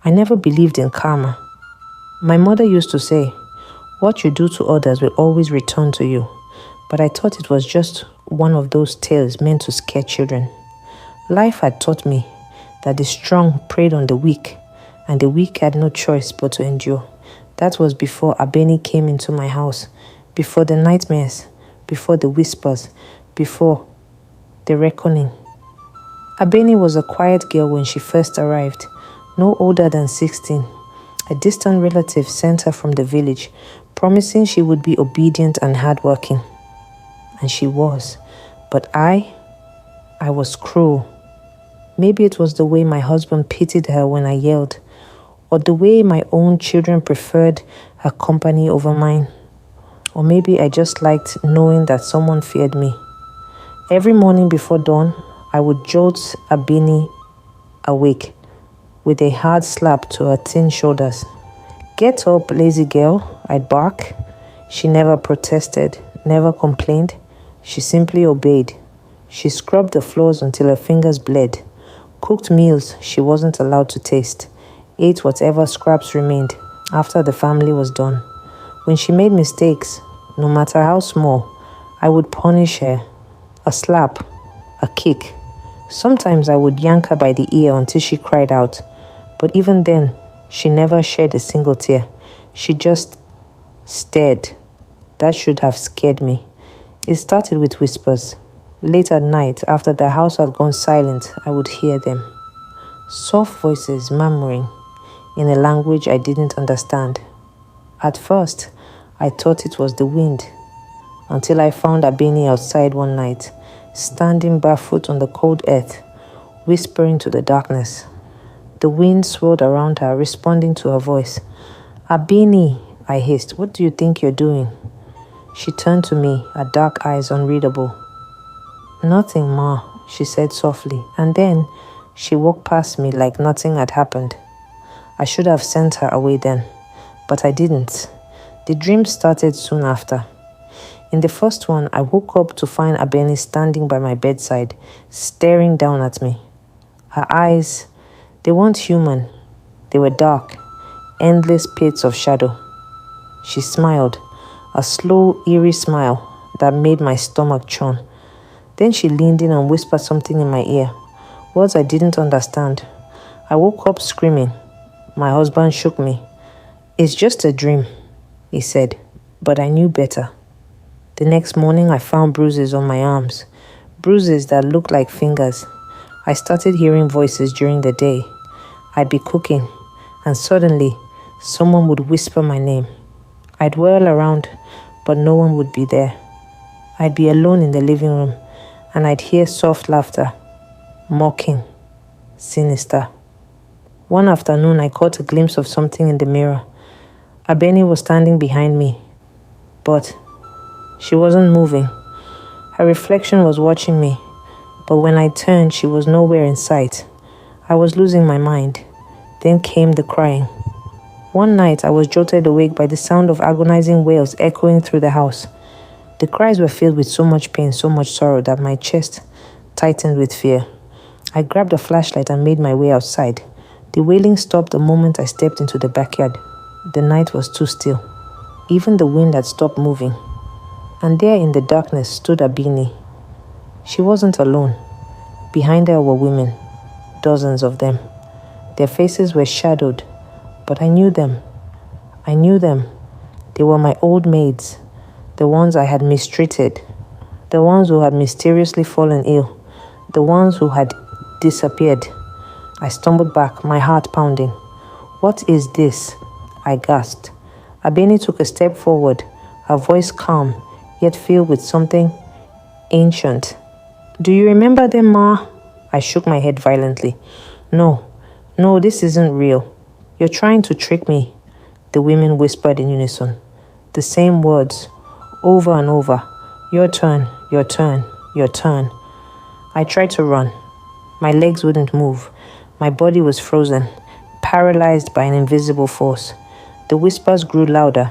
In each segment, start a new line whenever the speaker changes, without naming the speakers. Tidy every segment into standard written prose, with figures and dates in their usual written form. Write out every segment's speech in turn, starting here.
I never believed in karma. My mother used to say, what you do to others will always return to you. But I thought it was just one of those tales meant to scare children. Life had taught me that the strong preyed on the weak, and the weak had no choice but to endure. That was before Abeni came into my house, before the nightmares, before the whispers, before the reckoning. Abeni was a quiet girl when she first arrived, no older than 16. A distant relative sent her from the village, promising she would be obedient and hardworking. And she was. But I was cruel. Maybe it was the way my husband pitied her when I yelled, or the way my own children preferred her company over mine. Or maybe I just liked knowing that someone feared me. Every morning before dawn, I would jolt Abeni awake with a hard slap to her thin shoulders. Get up, lazy girl, I'd bark. She never protested, never complained. She simply obeyed. She scrubbed the floors until her fingers bled. Cooked meals she wasn't allowed to taste. Ate whatever scraps remained after the family was done. When she made mistakes, no matter how small, I would punish her. A slap, a kick. Sometimes I would yank her by the ear until she cried out. But even then, she never shed a single tear. She just stared. That should have scared me. It started with whispers. Late at night, after the house had gone silent, I would hear them. Soft voices murmuring in a language I didn't understand. At first, I thought it was the wind, until I found Abeni outside one night, standing barefoot on the cold earth, whispering to the darkness. The wind swirled around her, responding to her voice. Abeni, I hissed, what do you think you're doing? She turned to me, her dark eyes unreadable. Nothing, Ma, she said softly, and then she walked past me like nothing had happened. I should have sent her away then, but I didn't. The dream started soon after. In the first one, I woke up to find Abeni standing by my bedside, staring down at me. Her eyes, they weren't human. They were dark, endless pits of shadow. She smiled, a slow, eerie smile that made my stomach churn. Then she leaned in and whispered something in my ear, words I didn't understand. I woke up screaming. My husband shook me. It's just a dream, he said, but I knew better. The next morning, I found bruises on my arms, bruises that looked like fingers. I started hearing voices during the day. I'd be cooking, and suddenly, someone would whisper my name. I'd whirl around, but no one would be there. I'd be alone in the living room, and I'd hear soft laughter, mocking, sinister. One afternoon, I caught a glimpse of something in the mirror. Abeni was standing behind me, but she wasn't moving. Her reflection was watching me, but when I turned, she was nowhere in sight. I was losing my mind. Then came the crying. One night, I was jolted awake by the sound of agonizing wails echoing through the house. The cries were filled with so much pain, so much sorrow that my chest tightened with fear. I grabbed a flashlight and made my way outside. The wailing stopped the moment I stepped into the backyard. The night was too still. Even the wind had stopped moving. And there in the darkness stood Abeni. She wasn't alone. Behind her were women, dozens of them. Their faces were shadowed, but I knew them. I knew them. They were my old maids, the ones I had mistreated, the ones who had mysteriously fallen ill, the ones who had disappeared. I stumbled back, my heart pounding. What is this? I gasped. Abeni took a step forward, her voice calm, yet filled with something ancient. Do you remember them, Ma? I shook my head violently. No, this isn't real. You're trying to trick me, the women whispered in unison. The same words, over and over. Your turn, your turn, your turn. I tried to run. My legs wouldn't move. My body was frozen, paralyzed by an invisible force. The whispers grew louder.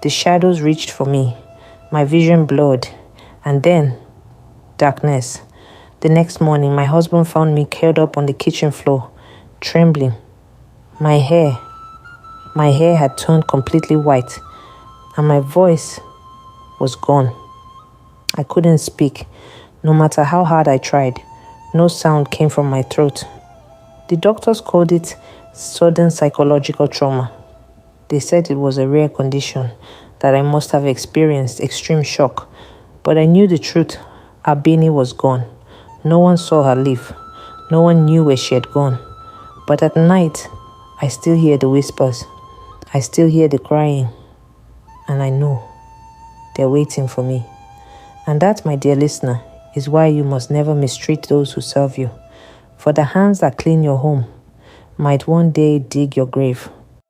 The shadows reached for me. My vision blurred. And then, darkness. The next morning, my husband found me curled up on the kitchen floor, trembling. My hair had turned completely white, and my voice was gone. I couldn't speak. No matter how hard I tried, no sound came from my throat. The doctors called it sudden psychological trauma. They said it was a rare condition, that I must have experienced extreme shock. But I knew the truth. Abeni was gone. No one saw her leave. No one knew where she had gone. But at night, I still hear the whispers. I still hear the crying. And I know they're waiting for me. And that, my dear listener, is why you must never mistreat those who serve you. For the hands that clean your home might one day dig your grave.